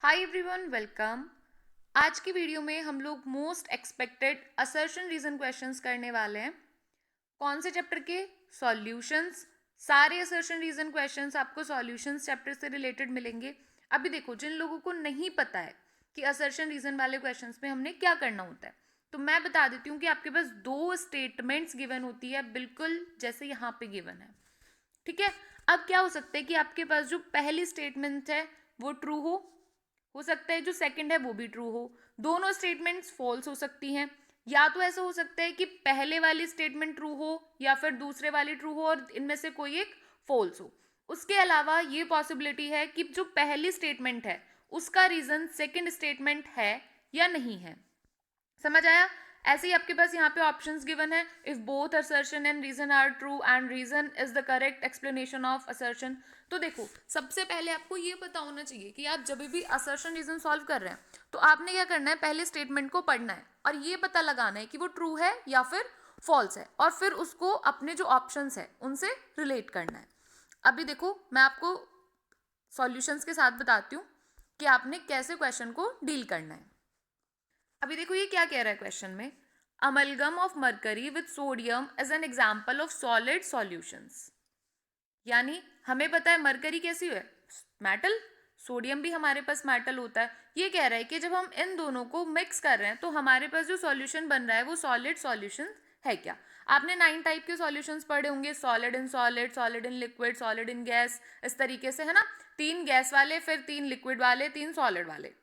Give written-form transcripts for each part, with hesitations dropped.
Hi everyone, welcome. आज की video में हम लोग most expected assertion reason questions करने वाले हैं। कौन से चैप्टर के? सॉल्यूशंस। सारे असर्शन रीजन क्वेश्चंस आपको सॉल्यूशंस चैप्टर से रिलेटेड मिलेंगे। अभी देखो, जिन लोगों को नहीं पता है कि असर्शन रीजन वाले क्वेश्चंस में हमने क्या करना होता है, तो मैं बता देती हूँ कि आपके पास दो स्टेटमेंट्स गिवन होती है, बिल्कुल जैसे यहाँ पे गिवन है। ठीक है। अब क्या हो सकता है कि आपके पास जो पहली स्टेटमेंट है वो ट्रू हो सकता है जो सेकंड है वो भी ट्रू हो। दोनों स्टेटमेंट्स फॉल्स हो सकती हैं। या तो ऐसा हो सकता है कि पहले वाली स्टेटमेंट ट्रू हो या फिर दूसरे वाली ट्रू हो और इनमें से कोई एक फॉल्स हो। उसके अलावा ये पॉसिबिलिटी है कि जो पहली स्टेटमेंट है उसका रीजन सेकंड स्टेटमेंट है या नहीं है। समझ आया? ऐसे ही आपके पास यहाँ पे ऑप्शंस गिवन है। If both assertion and reason are true and reason is the correct explanation of assertion. तो देखो, सबसे पहले आपको ये पता होना चाहिए कि आप जब भी असर्शन रीजन सॉल्व कर रहे हैं तो आपने क्या करना है, पहले स्टेटमेंट को पढ़ना है और ये पता लगाना है कि वो ट्रू है या फिर फॉल्स है, और फिर उसको अपने जो ऑप्शंस है उनसे रिलेट करना है। अभी देखो, मैं आपको सॉल्यूशंस के साथ बताती हूँ कि आपने कैसे क्वेश्चन को डील करना है। अभी देखो ये क्या कह रहा है क्वेश्चन में, amalgam of mercury with sodium as an example of solid solutions. यानी हमें पता है मरकरी कैसी है, मेटल। सोडियम भी हमारे पास मेटल होता है। ये कह रहा है कि जब हम इन दोनों को मिक्स कर रहे हैं तो हमारे पास जो सॉल्यूशन बन रहा है वो सॉलिड सॉल्यूशन है क्या? आपने 9 टाइप के सॉल्यूशंस पढ़े होंगे, solid in solid, solid in liquid, solid in gas, इस तरीके से, है ना। 3 गैस वाले, फिर 3 लिक्विड वाले, 3 सॉलिड वाले।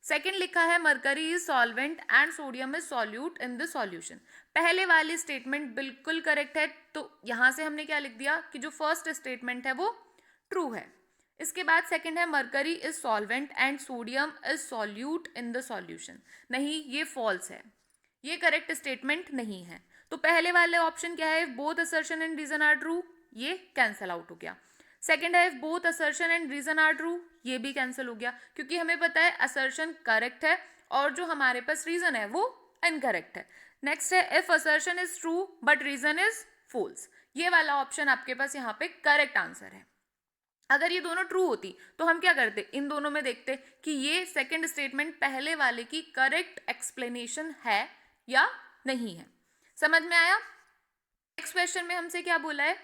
सेकेंड लिखा है mercury is solvent and sodium is solute in the solution. पहले वाली स्टेटमेंट बिल्कुल करेक्ट है, तो यहां से हमने क्या लिख दिया कि जो फर्स्ट स्टेटमेंट है वो ट्रू है। इसके बाद सेकेंड है mercury is solvent and sodium is solute in the solution. नहीं, ये फॉल्स है, ये करेक्ट स्टेटमेंट नहीं है। तो पहले वाले ऑप्शन क्या है, both assertion and reason are true, ये कैंसल आउट हो गया। सेकेंड है both assertion and reason are true, ये भी कैंसिल हो गया, क्योंकि हमें पता है असर्शन करेक्ट है और जो हमारे पास रीजन है वो इनकरेक्ट है। नेक्स्ट है if assertion is true but reason is false, ये वाला ऑप्शन आपके पास यहाँ पे करेक्ट आंसर है। अगर ये दोनों ट्रू होती तो हम क्या करते, इन दोनों में देखते कि ये सेकंड स्टेटमेंट पहले वाले की करेक्ट एक्सप्लेनेशन है या नहीं है। समझ में आया? नेक्स्ट क्वेश्चन में हमसे क्या बोला है,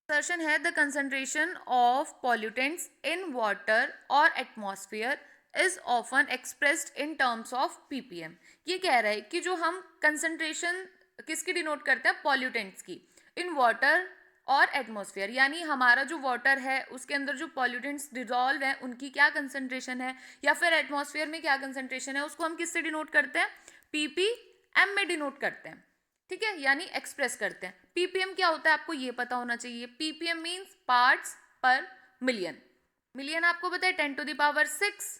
assertion है the concentration of pollutants in water और atmosphere is often expressed in terms of PPM. ये कह रहा है कि जो हम कंसंट्रेशन किसकी डिनोट करते हैं, पॉल्यूटेंट्स की, इन वाटर और एटमॉस्फेयर। यानी हमारा जो वाटर है उसके अंदर जो पॉल्यूटेंट्स डिजॉल्व हैं उनकी क्या कंसंट्रेशन है, या फिर एटमॉस्फेयर में क्या कंसंट्रेशन है, उसको हम किससे डिनोट करते हैं, पीपीएम में डिनोट करते हैं। ठीक है, यानी एक्सप्रेस करते हैं। पीपीएम क्या होता है आपको ये पता होना चाहिए। Ppm means parts per million. Million आपको पता है 10⁶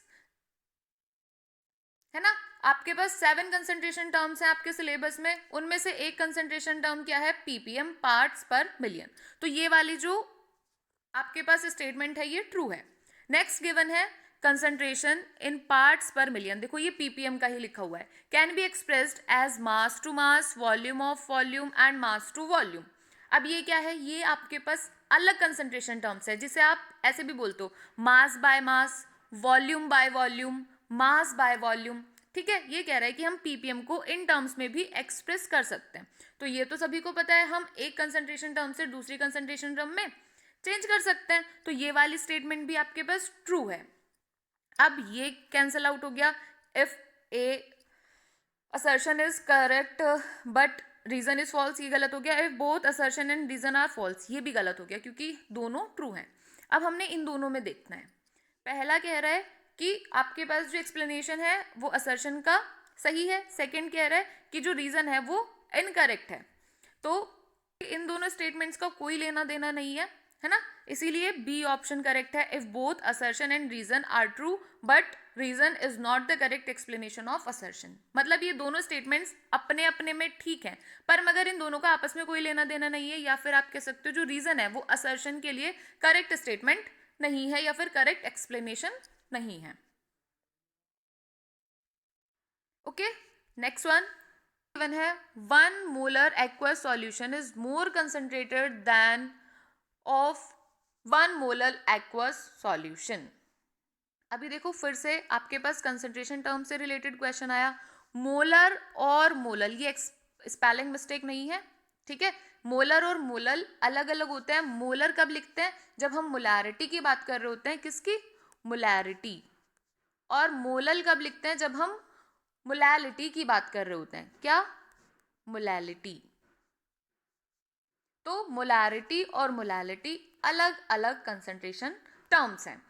है ना। आपके पास 7 कंसंट्रेशन टर्म्स हैं आपके सिलेबस में, उनमें से एक कंसंट्रेशन टर्म क्या है, पीपीएम, पार्ट्स पर मिलियन। तो ये वाली जो आपके पास स्टेटमेंट है ये ट्रू है। नेक्स्ट गिवन है concentration in parts per million. देखो ये पीपीएम का ही लिखा हुआ है, can be expressed as mass to mass, volume of volume and mass to volume. अब ये क्या है, ये आपके पास अलग कंसंट्रेशन टर्म्स है, जिसे आप ऐसे भी बोलते हो, mass by mass, volume by volume, mass by volume. ठीक है, ये कह रहा है कि हम पीपीएम को इन टर्म्स में भी एक्सप्रेस कर सकते हैं। तो ये तो सभी को पता है, हम एक कंसंट्रेशन टर्म से दूसरी कंसंट्रेशन टर्म में चेंज कर सकते हैं। तो ये वाली स्टेटमेंट भी आपके पास ट्रू है। अब ये कैंसल आउट हो गया, if a assertion is correct but reason is false, ये गलत हो गया। If both assertion and reason are false, ये भी गलत हो गया क्योंकि दोनों ट्रू हैं। अब हमने इन दोनों में देखना है। पहला कह रहा है कि आपके पास जो एक्सप्लेनेशन है वो असर्शन का सही है, सेकंड कह रहा है कि जो रीजन है वो इनकरेक्ट है। तो इन दोनों स्टेटमेंट्स का कोई लेना देना नहीं है ना, इसीलिए बी ऑप्शन करेक्ट है। If both assertion and reason are true but reason is not the correct explanation of assertion. मतलब ये दोनों स्टेटमेंट्स अपने अपने में ठीक हैं, पर मगर इन दोनों का आपस में कोई लेना देना नहीं है, या फिर आप कह सकते हो जो रीजन है वो असर्शन के लिए करेक्ट स्टेटमेंट नहीं है या फिर करेक्ट एक्सप्लेनेशन नहीं है। ओके, नेक्स्ट वन गिवन है 1 molar aqueous solution is more concentrated than of 1 molar aqueous solution। अभी देखो फिर से आपके पास कंसंट्रेशन टर्म से रिलेटेड क्वेश्चन आया। मोलर और मोलल, ये स्पेलिंग मिस्टेक नहीं है, ठीक है। मोलर और मोलल अलग अलग होते हैं। मोलर कब लिखते हैं? जब हम मोलैरिटी की बात कर रहे होते हैं। किसकी? मोलैरिटी। और मोलल कब लिखते हैं? जब हम मोलैलिटी की बात कर रहे होते हैं। क्या? मोलैलिटी। तो मोलैरिटी और मोलैलिटी अलग अलग कंसंट्रेशन टर्म्स हैं।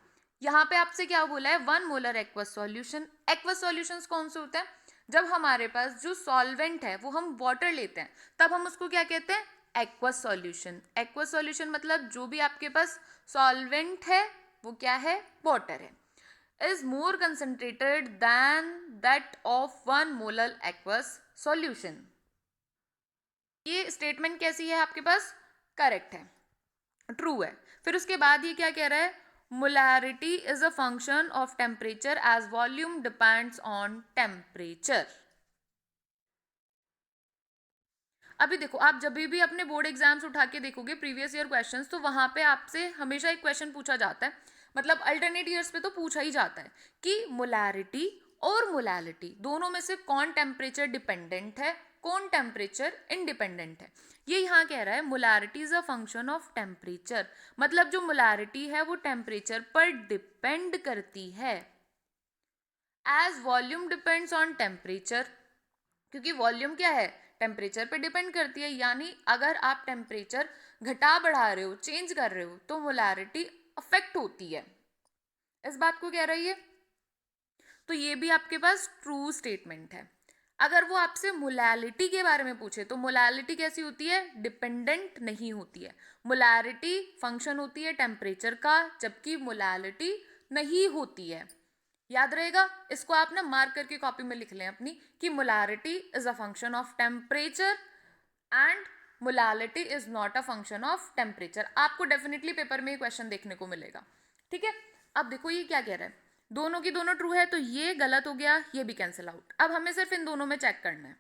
यहाँ पे आपसे क्या बोला है? 1 molar aqueous solution. Aqueous solutions कौन से होते हैं? जब हमारे पास जो सॉल्वेंट है वो हम वाटर लेते हैं, तब हम उसको क्या कहते हैं? Aqueous solution. एक्वस सॉल्यूशन मतलब जो भी आपके पास सॉल्वेंट है वो क्या है? वाटर है। Is more concentrated than that of 1 molar aqueous solution. ये स्टेटमेंट कैसी है आपके पास? करेक्ट है, ट्रू है। फिर उसके बाद ये क्या कह रहा है? Molarity is a function of temperature as volume depends on temperature. अभी देखो, आप जब भी अपने बोर्ड एग्जाम्स उठा के देखोगे प्रीवियस ईयर क्वेश्चंस, तो वहां पे आपसे हमेशा एक क्वेश्चन पूछा जाता है, मतलब अल्टरनेट ईयर्स पे तो पूछा ही जाता है कि मोलैरिटी और मोलैलिटी दोनों में से कौन टेम्परेचर डिपेंडेंट है, कौन टेम्परेचर इंडिपेंडेंट है। ये यहाँ कह रहा है molarity is a function of temperature, मतलब जो मोलैरिटी है वो टेम्परेचर पर डिपेंड करती है। As volume depends on temperature, क्योंकि वॉल्यूम क्या है? टेम्परेचर पे डिपेंड करती है। यानी अगर आप टेम्परेचर घटा बढ़ा रहे हो, चेंज कर रहे हो, तो मोलैरिटी अफेक्ट होती है। इस बात को कह रही है। तो ये भी आपके पास ट्रू स्टेटमेंट है। अगर वो आपसे मोलैलिटी के बारे में पूछे तो मोलैलिटी कैसी होती है? डिपेंडेंट नहीं होती है। मोलैरिटी फंक्शन होती है टेम्परेचर का, जबकि मोलैलिटी नहीं होती है। याद रहेगा, इसको आप ना मार्क करके कॉपी में लिख लें अपनी, कि molarity is a function of temperature and molality is not a function of temperature. आपको डेफिनेटली पेपर में क्वेश्चन देखने को मिलेगा, ठीक है। अब देखो ये क्या कह रहा है, दोनों की दोनों ट्रू है, तो ये गलत हो गया, ये भी कैंसिल आउट। अब हमें सिर्फ इन दोनों में चेक करना है।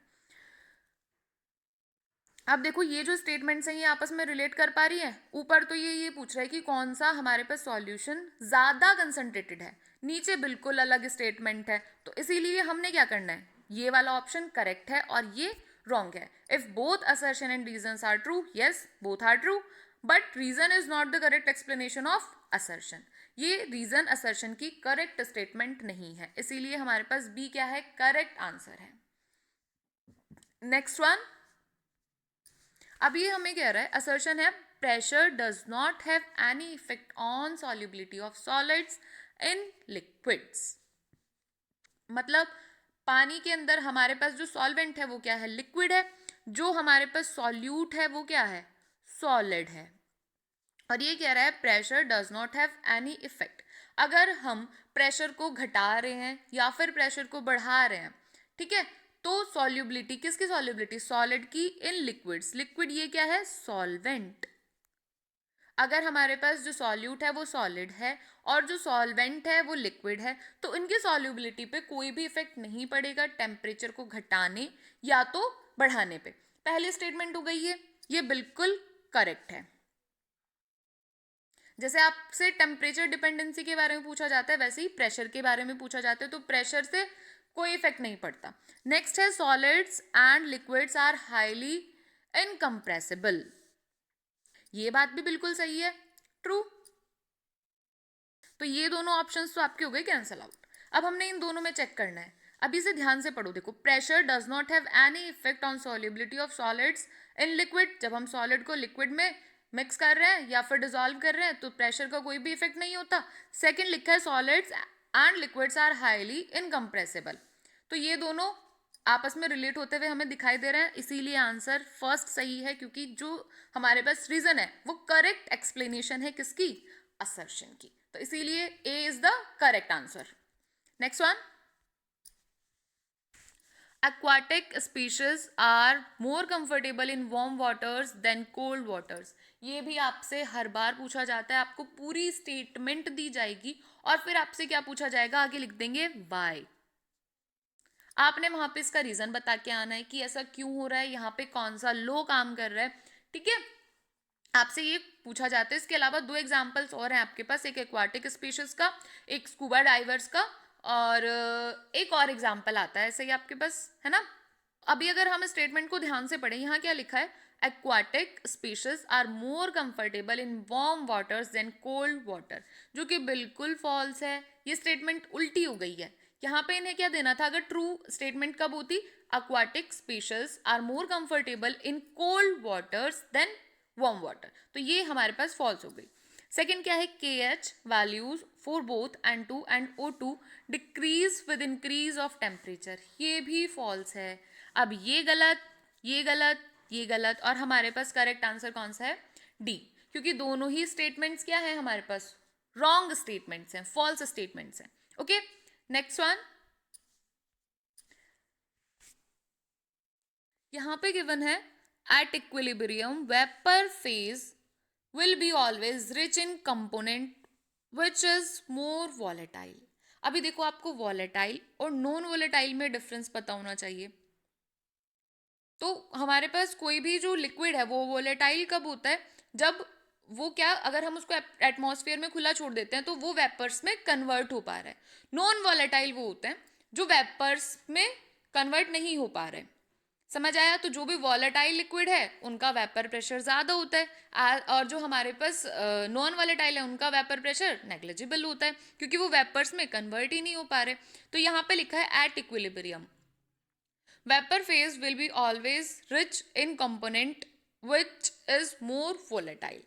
अब देखो ये जो स्टेटमेंट्स हैं ये आपस में रिलेट कर पा रही है। ऊपर तो ये पूछ रहा है कि कौन सा हमारे पास सॉल्यूशन ज्यादा कंसंट्रेटेड है, नीचे बिल्कुल अलग स्टेटमेंट है। तो इसीलिए हमने क्या करना है, ये वाला ऑप्शन करेक्ट है और ये रॉन्ग है। If both assertion and reasons are true, yes both are true, but reason is not the correct explanation of assertion. ये रीजन असर्शन की करेक्ट स्टेटमेंट नहीं है, इसीलिए हमारे पास बी क्या है? करेक्ट आंसर है। नेक्स्ट वन, अब ये हमें कह रहा है, असर्शन है pressure does not have any effect on solubility of solids in liquids. मतलब पानी के अंदर हमारे पास जो सॉल्वेंट है वो क्या है? लिक्विड है। जो हमारे पास सॉल्यूट है वो क्या है? सॉलिड है। और ये कह रहा है pressure does not have any effect. अगर हम प्रेशर को घटा रहे हैं या फिर प्रेशर को बढ़ा रहे हैं, ठीक है, तो सॉल्युबिलिटी, किसकी सॉल्युबिलिटी? सॉलिड की इन लिक्विड्स। लिक्विड ये क्या है? सॉल्वेंट। अगर हमारे पास जो सॉल्यूट है वो सॉलिड है और जो सॉल्वेंट है वो लिक्विड है, तो इनकी सॉल्युबिलिटी पे कोई भी इफेक्ट नहीं पड़ेगा टेम्परेचर को घटाने या तो बढ़ाने पे। पहली स्टेटमेंट हो गई ये बिल्कुल करेक्ट है। जैसे आपसे टेम्परेचर डिपेंडेंसी के बारे में पूछा जाता है, वैसे ही प्रेशर के बारे में पूछा जाता है, तो प्रेशर से कोई इफेक्ट नहीं पड़ता। नेक्स्ट है solids and liquids are highly incompressible. ये बात भी बिल्कुल सही है, ट्रू। तो ये दोनों ऑप्शंस तो आपके हो गए कैंसल आउट। अब हमने इन दोनों में चेक करना है। अभी से ध्यान से पढ़ो। देखो, pressure does not have any effect on solubility of solids in liquid. जब हम सॉलिड को लिक्विड में मिक्स कर रहे हैं या फिर डिजोल्व कर रहे हैं तो प्रेशर का कोई भी इफेक्ट नहीं होता। सेकेंड लिखा है solids and liquids are highly incompressible. तो ये दोनों आपस में रिलेट होते हुए हमें दिखाई दे रहे हैं, इसीलिए आंसर फर्स्ट सही है, क्योंकि जो हमारे पास रीजन है वो करेक्ट एक्सप्लेनेशन है किसकी? असर्शन की। तो इसीलिए A is the correct answer. Next one, aquatic species are more comfortable in warm waters than cold waters। ये भी आपसे हर बार पूछा जाता है, आपको पूरी स्टेटमेंट दी जाएगी और फिर आपसे क्या पूछा जाएगा, आगे लिख देंगे वाई। आपने वहां पे इसका रीजन बता के आना है कि ऐसा क्यों हो रहा है, यहाँ पे कौन सा लो काम कर रहा है, ठीक है। आपसे ये पूछा जाता है। इसके अलावा दो एग्जाम्पल्स और हैं आपके पास, एक एक्वाटिक स्पीशीज का, एक स्कूबा डाइवर्स का, और एक और एग्जाम्पल आता है ऐसे ही आपके पास, है ना। अभी अगर हम स्टेटमेंट को ध्यान से पढ़ें, यहाँ क्या लिखा है, aquatic species are more comfortable in warm waters than cold water, जो कि बिल्कुल फॉल्स है। ये स्टेटमेंट उल्टी हो गई है। यहाँ पे इन्हें क्या देना था, अगर ट्रू स्टेटमेंट कब होती, aquatic species are more comfortable in cold waters than warm water, तो ये हमारे पास false हो गई। सेकेंड क्या है, KH values for both N2 and O2 decrease with increase of temperature, ये भी false है। अब ये गलत, ये गलत, ये गलत, और हमारे पास करेक्ट आंसर कौन सा है, डी, क्योंकि दोनों ही स्टेटमेंट्स क्या है हमारे पास, रॉन्ग स्टेटमेंट्स हैं, फॉल्स स्टेटमेंट्स हैं। ओके, नेक्स्ट वन, यहाँ पे गिवन है at equilibrium vapour phase will be always rich in component which is more volatile. अभी देखो, आपको वॉलेटाइल और नॉन वॉलेटाइल में डिफरेंस पता होना चाहिए। तो हमारे पास कोई भी जो लिक्विड है वो वॉलेटाइल कब होता है, जब वो क्या, अगर हम उसको एटमॉस्फेयर में खुला छोड़ देते हैं तो वो वेपर्स में कन्वर्ट हो पा रहा है। नॉन वॉलेटाइल वो होते हैं जो वेपर्स में कन्वर्ट नहीं हो पा रहे। समझ आया। तो जो भी वॉलेटाइल लिक्विड है उनका वेपर प्रेशर ज़्यादा होता है, और जो हमारे पास नॉन वॉलेटाइल है उनका वेपर प्रेशर नेग्लिजिबल होता है, क्योंकि वो वेपर्स में कन्वर्ट ही नहीं हो पा रहे। तो यहाँ पे लिखा है at equilibrium vapour phase will be always rich in component which is more volatile.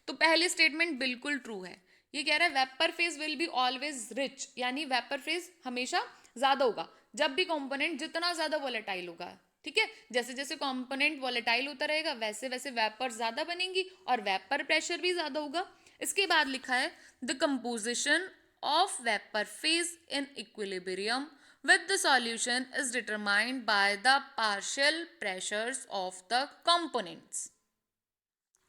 तो पहली स्टेटमेंट बिल्कुल ट्रू है। ये कह रहा है vapour phase will be always rich, यानी वेपर फेज हमेशा ज्यादा होगा जब भी कंपोनेंट जितना ज्यादा वोलेटाइल होगा। ठीक है, जैसे जैसे कंपोनेंट वोलेटाइल होता रहेगा वैसे वैसे वेपर ज्यादा बनेंगी और वेपर प्रेशर भी ज्यादा होगा। इसके बाद लिखा है the composition of vapor phase in equilibrium with the solution is determined by the partial pressures of the components।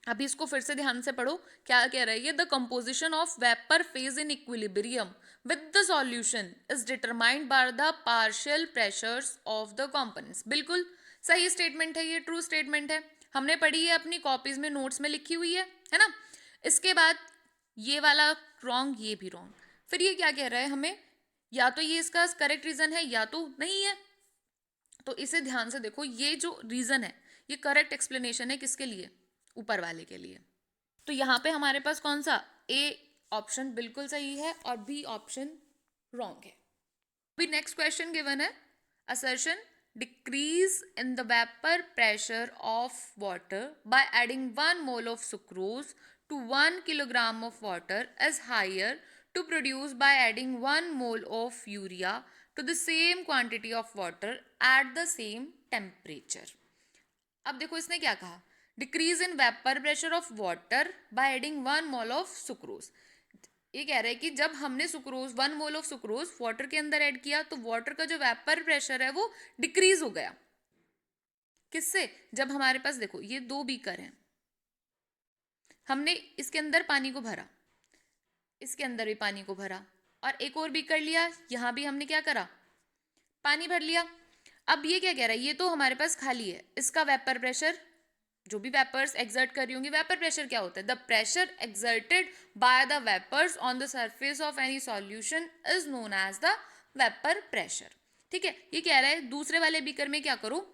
अभी इसको फिर से ध्यान से पढ़ो, क्या कह रहा है ये, the composition of vapour phase in equilibrium with the solution is determined by the partial pressures of the components. बिल्कुल सही स्टेटमेंट है, ये ट्रू स्टेटमेंट है, हमने पढ़ी है अपनी कॉपीज में, नोट्स में लिखी हुई है ना। इसके बाद ये वाला रॉन्ग, ये भी रॉन्ग। फिर ये क्या कह रहा है हमें, या तो ये इसका करेक्ट रीजन है या तो नहीं है। तो इसे ध्यान से देखो, ये जो रीजन है ये करेक्ट एक्सप्लेनेशन है किसके लिए, ऊपर वाले के लिए। तो यहाँ पे हमारे पास कौन सा, ए ऑप्शन बिल्कुल सही है और बी ऑप्शन रॉन्ग है। अभी नेक्स्ट क्वेश्चन गिवन है, assertion decrease in the vapour pressure of water by adding 1 mole of sucrose to 1 kilogram of water is higher to produce by adding 1 mole of urea to the same quantity of water at the same temperature। अब देखो इसने क्या कहा, decrease in vapour pressure of water by adding 1 mole of sucrose. ये कह रहा है कि जब हमने sucrose 1 mole of sucrose water के अंदर ऐड किया तो वाटर का जो वेपर प्रेशर है वो डिक्रीज हो गया। किससे, जब हमारे पास देखो ये दो बीकर हैं, हमने इसके अंदर पानी को भरा, इसके अंदर भी पानी को भरा, और एक और बीकर लिया, यहां भी हमने क्या करा, पानी भर लिया। अब ये क्या कह रहा है, ये तो हमारे पास खाली है, इसका वेपर प्रेशर, जो भी वेपर्स एक्सर्ट कर रही होंगी, वेपर प्रेशर क्या होता है, the pressure exerted by the vapours on the surface of any solution is known as the vapour pressure. ठीक है, ये कह रहा है दूसरे वाले बीकर में क्या करो,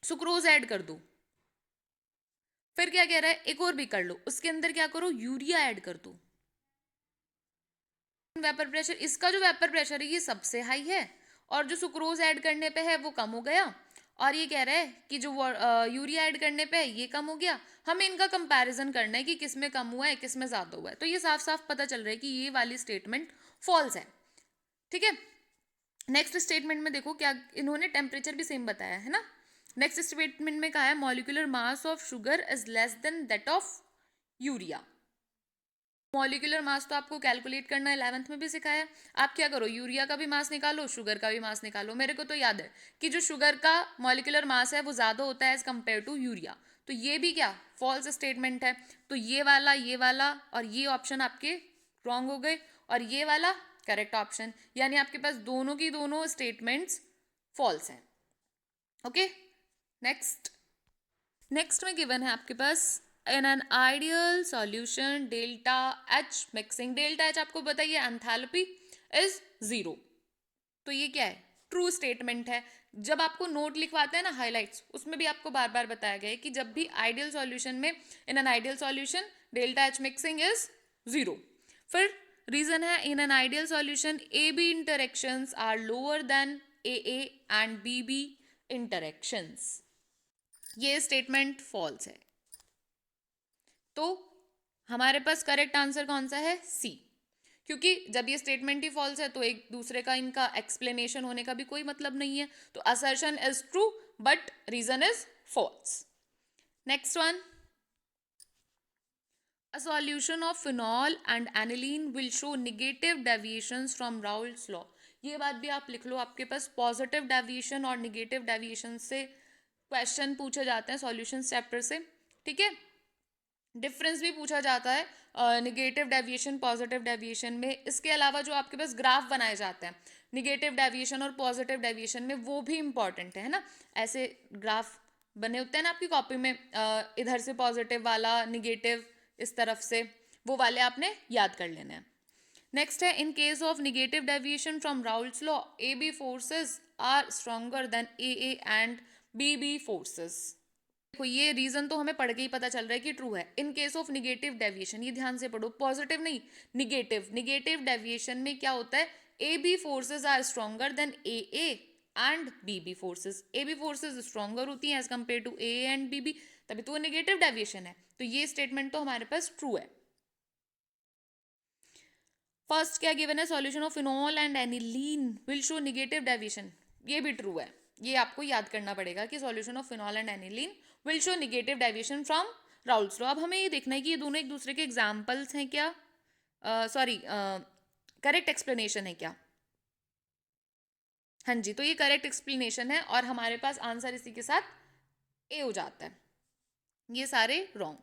सुक्रोज ऐड कर दो। फिर क्या कह रहा है, एक और भी कर लो, उसके अंदर क्या करो, यूरिया ऐड कर दो। वेपर प्रेशर, इसका जो वेपर प्रेशर है ये सबसे हाई है, और जो सुक्रोज ऐड करने पे है वो कम हो गया, और ये कह रहा है कि जो यूरिया ऐड करने पे है ये कम हो गया। हमें इनका कंपैरिजन करना है कि किस में कम हुआ है किस में ज्यादा हुआ है। तो ये साफ साफ पता चल रहा है कि ये वाली स्टेटमेंट फॉल्स है। ठीक है, नेक्स्ट स्टेटमेंट में देखो क्या इन्होंने टेम्परेचर भी सेम बताया है ना। नेक्स्ट स्टेटमेंट में कहा है molecular mass of sugar is less then that of urea. Molecular mass तो आपको कैलकुलेट करना 11th में भी सिखाया। आप क्या करो, यूरिया का भी मास निकालो, शुगर का भी मास निकालो। मेरे को तो याद है कि जो शुगर का मॉलिक्यूलर मास है वो ज़्यादा होता है एज कम्पेयर टू यूरिया। तो ये भी क्या फॉल्स स्टेटमेंट है। तो ये वाला और ये ऑप्शन आपके रॉन्ग हो गए, और ये वाला करेक्ट ऑप्शन, यानी आपके पास दोनों की दोनों स्टेटमेंट्स फॉल्स हैं। ओके, नेक्स्ट में गिवन है आपके पास in an ideal solution delta H mixing, delta H आपको बताइए एंथैल्पी इज 0। तो ये क्या है, ट्रू स्टेटमेंट है। जब आपको नोट लिखवाते हैं ना हाइलाइट्स, उसमें भी आपको बार बार बताया गया है कि जब भी आइडियल सॉल्यूशन में, in an ideal solution delta H mixing is 0। फिर रीजन है in an ideal solution A B interactions are lower than A and B interactions. ये स्टेटमेंट फॉल्स है। तो हमारे पास करेक्ट आंसर कौन सा है, सी। क्योंकि जब ये स्टेटमेंट ही फॉल्स है तो एक दूसरे का इनका एक्सप्लेनेशन होने का भी कोई मतलब नहीं है। तो assertion is true but reason is false. Next one, a solution of phenol and aniline will show negative deviations from Raoult's law। ये बात भी आप लिख लो, आपके पास पॉजिटिव डेविएशन और निगेटिव डेविएशन से क्वेश्चन पूछे जाते हैं सॉल्यूशन चैप्टर से, ठीक है। डिफरेंस भी पूछा जाता है निगेटिव डेविएशन पॉजिटिव डेविएशन में। इसके अलावा जो आपके पास ग्राफ बनाए जाते हैं निगेटिव डेविएशन और पॉजिटिव डेविएशन में, वो भी इंपॉर्टेंट है ना। ऐसे ग्राफ बने होते हैं ना आपकी कॉपी में, इधर से पॉजिटिव वाला, निगेटिव इस तरफ से, वो वाले आपने याद कर लेने हैं। नेक्स्ट है, in case of negative deviation from Raoult's law A B forces are stronger than A and B forces. देखो ये रीजन तो हमें पढ़ के ही पता चल रहा है कि ट्रू है। In case of negative deviation, ये ध्यान से पढ़ो, पॉजिटिव नहीं निगेटिव। निगेटिव डेविएशन में क्या होता है, A B forces are stronger than A and B forces. A B forces stronger होती हैं as compare to A and B, तभी तो वो निगेटिव डेविएशन है। तो ये स्टेटमेंट तो हमारे पास ट्रू है। फर्स्ट क्या गिवन है, solution of phenol and aniline will show negative deviation, ये भी ट्रू है। ये आपको याद करना पड़ेगा कि solution of phenol and aniline will show negative deviation from Raoult's law. अब हमें ये देखना है कि ये दोनों एक दूसरे के एग्जाम्पल्स हैं क्या, सॉरी करेक्ट एक्सप्लेनेशन है क्या। हाँ जी, तो ये करेक्ट एक्सप्लेनेशन है और हमारे पास आंसर इसी के साथ ए हो जाता है। ये सारे wrong.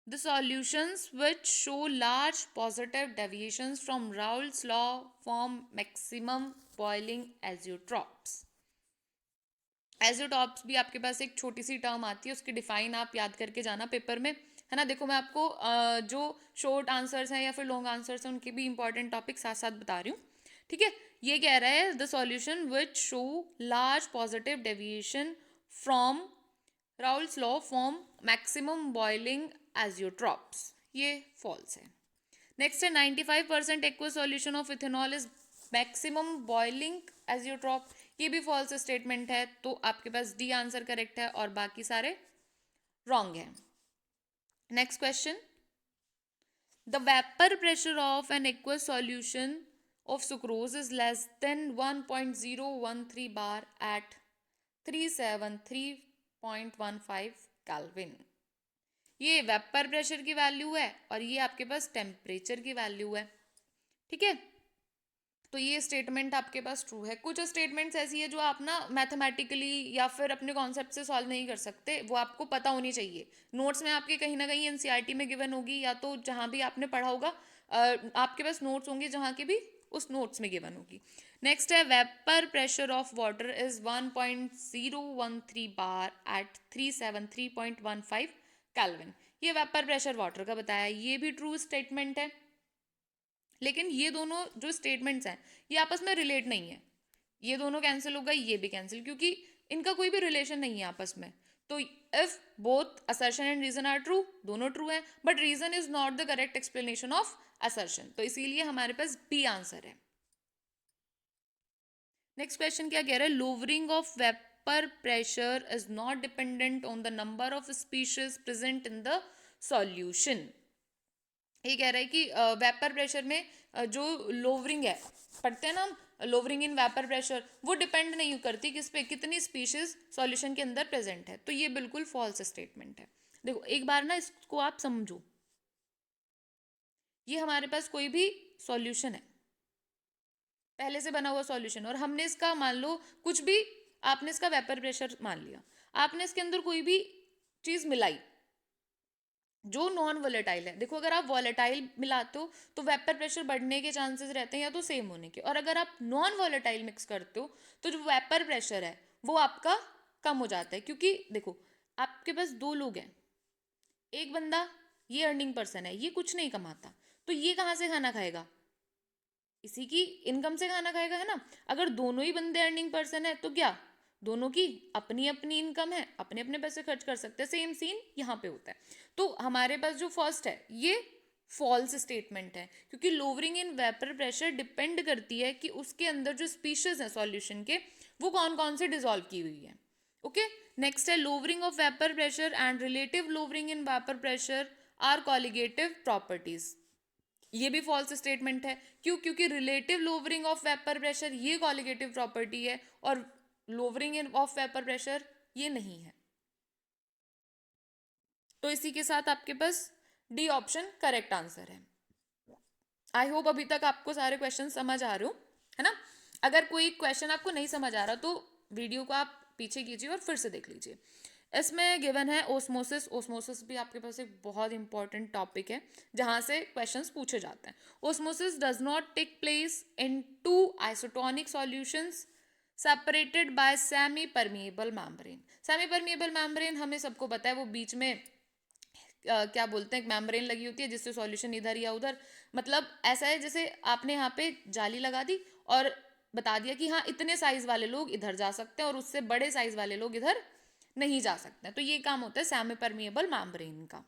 The solutions which show large positive deviations from Raoult's law form maximum boiling azeotrops। एजोटॉप्स भी आपके पास एक छोटी सी टर्म आती है, उसकी डिफाइन आप याद करके जाना पेपर में, है ना। देखो मैं आपको जो शॉर्ट आंसर्स हैं या फिर लॉन्ग आंसर्स हैं उनके भी इंपॉर्टेंट टॉपिक साथ साथ बता रही हूँ, ठीक है। ये कह रहा है the solution which show large positive deviation from Raoult's law form maximum boiling azeotropes, ये फॉल्स है। नेक्स्ट है 95% aqueous solution of ethanol is maximum boiling azeotrope, ये भी फॉल्स स्टेटमेंट है। तो आपके पास डी आंसर करेक्ट है और बाकी सारे रॉन्ग है। Next question, the vapour pressure of an aqueous solution of sucrose is less than 1.013 bar at 373.15 kelvin. ये वेपर प्रेशर की वैल्यू है और ये आपके पास टेम्परेचर की वैल्यू है, ठीक है। तो ये स्टेटमेंट आपके पास ट्रू है। कुछ स्टेटमेंट्स ऐसी है जो आप ना मैथमेटिकली या फिर अपने कॉन्सेप्ट से सॉल्व नहीं कर सकते, वो आपको पता होनी चाहिए। नोट्स में आपके कहीं ना कहीं एनसीईआरटी में गिवन होगी या तो जहाँ भी आपने पढ़ा होगा, आपके पास नोट्स होंगे जहाँ की भी उस नोट्स में गिवन होगी। नेक्स्ट है, vapour pressure of water is 1.013 bar at 373.15 kelvin. ये वेपर प्रेशर वाटर का बताया, ये भी ट्रू स्टेटमेंट है। लेकिन ये दोनों जो स्टेटमेंट्स हैं ये आपस में रिलेट नहीं है, ये दोनों कैंसिल हो गए, ये भी कैंसिल, क्योंकि इनका कोई भी रिलेशन नहीं है आपस में। तो if both assertion and reason are true, दोनों ट्रू है, but reason is not the correct explanation of assertion, तो इसीलिए हमारे पास बी आंसर है। नेक्स्ट क्वेश्चन क्या कह रहा है, lowering of vapour pressure is not dependent on the number of species present in the solution. ये कह रहा है कि वेपर प्रेशर में जो लोवरिंग है, पढ़ते हैं ना हम लोवरिंग इन वेपर प्रेशर, वो डिपेंड नहीं करती किस पे, कितनी स्पीशीज सॉल्यूशन के अंदर प्रेजेंट है। तो ये बिल्कुल फॉल्स स्टेटमेंट है। देखो एक बार ना इसको आप समझो, ये हमारे पास कोई भी सॉल्यूशन है, पहले से बना हुआ सॉल्यूशन, और हमने इसका मान लो कुछ भी, आपने इसका वेपर प्रेशर मान लिया, आपने इसके अंदर कोई भी चीज मिलाई जो नॉन वॉलेटाइल है। देखो अगर आप वॉलेटाइल मिलाते हो तो वेपर प्रेशर बढ़ने के चांसेस रहते हैं या तो सेम होने के, और अगर आप नॉन वॉलेटाइल मिक्स करते हो तो जो वेपर प्रेशर है वो आपका कम हो जाता है। क्योंकि देखो आपके पास 2 लोग हैं, एक बंदा ये अर्निंग पर्सन है, ये कुछ नहीं कमाता, तो ये कहाँ से खाना खाएगा? इसी की इनकम से खाना खाएगा, है ना। अगर दोनों ही बंदे अर्निंग पर्सन है तो क्या, दोनों की अपनी अपनी इनकम है, अपने अपने पैसे खर्च कर सकते हैं। सेम सीन यहाँ पे होता है। तो हमारे पास जो फर्स्ट है ये फॉल्स स्टेटमेंट है, क्योंकि lowering in vapour pressure depend करती है कि उसके अंदर जो स्पीशीज है सॉल्यूशन के वो कौन कौन से डिसॉल्व की हुई है। ओके, नेक्स्ट है lowering of vapour pressure and relative lowering in vapour pressure are colligative properties. ये भी फॉल्स स्टेटमेंट है। क्यों? क्योंकि relative lowering of vapour pressure ये कॉलिगेटिव प्रॉपर्टी है और लोवरिंग ऑफ वेपर प्रेशर ये नहीं है। तो इसी के साथ आपके पास डी ऑप्शन करेक्ट आंसर है। आई होप अभी तक आपको सारे क्वेश्चन समझ आ रहे हो, है ना। अगर कोई क्वेश्चन आपको नहीं समझ आ रहा तो वीडियो को आप पीछे कीजिए और फिर से देख लीजिए। इसमें गिवन है ओस्मोसिस। ओस्मोसिस भी आपके पास एक बहुत इंपॉर्टेंट टॉपिक है जहाँ से क्वेश्चंस पूछे जाते हैं। Osmosis does not take place in 2 isotonic solutions separated by semi permeable membrane. Semi permeable membrane हमें सबको पता है, वो बीच में क्या बोलते हैं, एक मेम्ब्रेन लगी होती है जिससे सॉल्यूशन इधर या उधर, मतलब ऐसा है जैसे आपने यहाँ पे जाली लगा दी और बता दिया कि हाँ इतने साइज वाले लोग इधर जा सकते हैं और उससे बड़े साइज वाले लोग इधर नहीं जा सकते हैं। तो ये काम होता है सेमी परमिएबल मेम्ब्रेन का।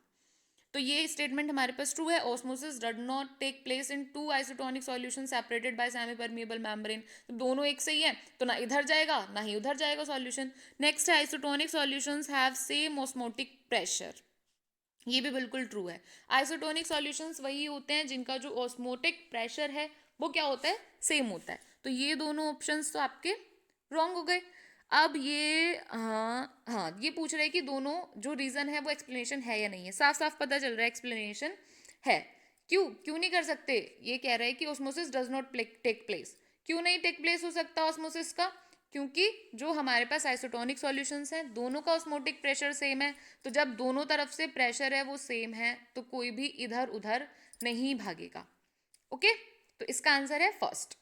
तो ये स्टेटमेंट हमारे पास ट्रू है। Osmosis does not take place in 2 isotonic solution separated by semi permeable membrane. तो दोनों एक से ही है तो ना इधर जाएगा ना ही उधर जाएगा सॉल्यूशन। नेक्स्ट है isotonic solutions have same osmotic pressure. ये भी बिल्कुल ट्रू है। आइसोटोनिक सॉल्यूशंस वही होते हैं जिनका जो ऑस्मोटिक प्रेशर है वो क्या होता है, सेम होता है। तो ये दोनों ऑप्शंस तो आपके रॉन्ग हो गए। अब ये हाँ ये पूछ रहे हैं कि दोनों जो रीजन है वो एक्सप्लेनेशन है या नहीं है। साफ साफ पता चल रहा है एक्सप्लेनेशन है। क्यों नहीं कर सकते? ये कह रहे हैं कि osmosis does not take place. क्यों नहीं टेक प्लेस हो सकता ऑस्मोसिस का? क्योंकि जो हमारे पास आइसोटोनिक सॉल्यूशंस हैं दोनों का ऑस्मोटिक प्रेशर सेम है। तो जब दोनों तरफ से प्रेशर है वो सेम है तो कोई भी इधर उधर नहीं भागेगा। ओके, तो इसका आंसर है फर्स्ट।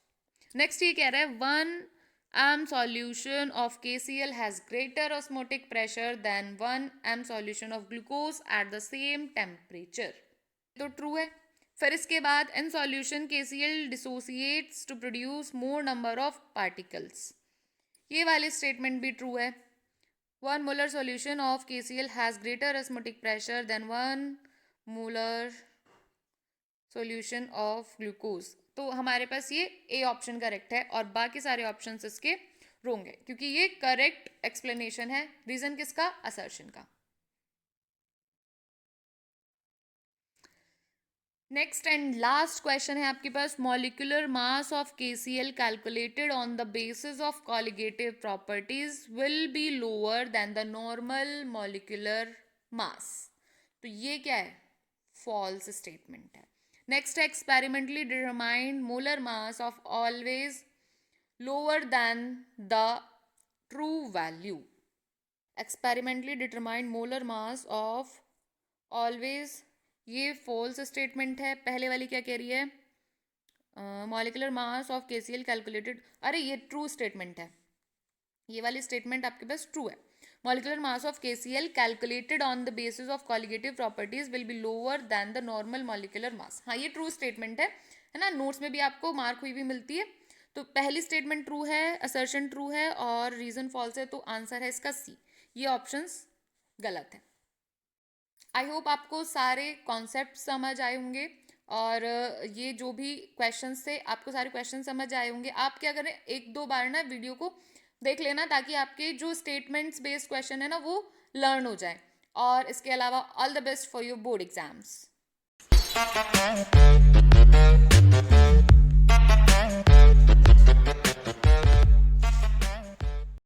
नेक्स्ट ये कह रहा है 1 m solution of KCl has greater osmotic pressure than 1 m solution of glucose at the same temperature। तो ट्रू है। फिर इसके बाद in solution KCl dissociates to produce more number of particles। ये वाली स्टेटमेंट भी ट्रू है। 1 molar solution of KCl has greater osmotic pressure than 1 molar solution of glucose। तो हमारे पास ये ए ऑप्शन करेक्ट है और बाकी सारे ऑप्शंस इसके रोंग है, क्योंकि ये करेक्ट एक्सप्लेनेशन है। रीजन किसका? असर्शन का। नेक्स्ट एंड लास्ट क्वेश्चन है आपके पास। Molecular mass of KCl calculated on the basis of colligative properties will be lower than the normal molecular mass. तो ये क्या है? फॉल्स स्टेटमेंट है। नेक्स्ट है experimentally determined molar mass of always lower than the true value. Experimentally determined molar mass of always, ये false statement है। पहले वाली क्या कह रही है? Molecular mass of KCl calculated, अरे ये ट्रू स्टेटमेंट है। ये वाली स्टेटमेंट आपके पास ट्रू है। Molecular mass of KCl calculated on the basis of colligative properties will be lower than the normal molecular मास। हाँ ये ट्रू स्टेटमेंट है ना। नोट्स में भी आपको मार्क हुई भी मिलती है। तो पहली स्टेटमेंट ट्रू है, असर्शन ट्रू है और रीजन फॉल्स है, तो आंसर है इसका सी। ये ऑप्शंस गलत है। आई होप आपको सारे कॉन्सेप्ट समझ आए होंगे और ये जो भी क्वेश्चंस थे आपको सारे क्वेश्चन समझ आए होंगे। आप क्या करें, 1-2 बार ना वीडियो को देख लेना ताकि आपके जो स्टेटमेंट्स बेस्ड क्वेश्चन है ना वो लर्न हो जाए। और इसके अलावा all the best for your board exams.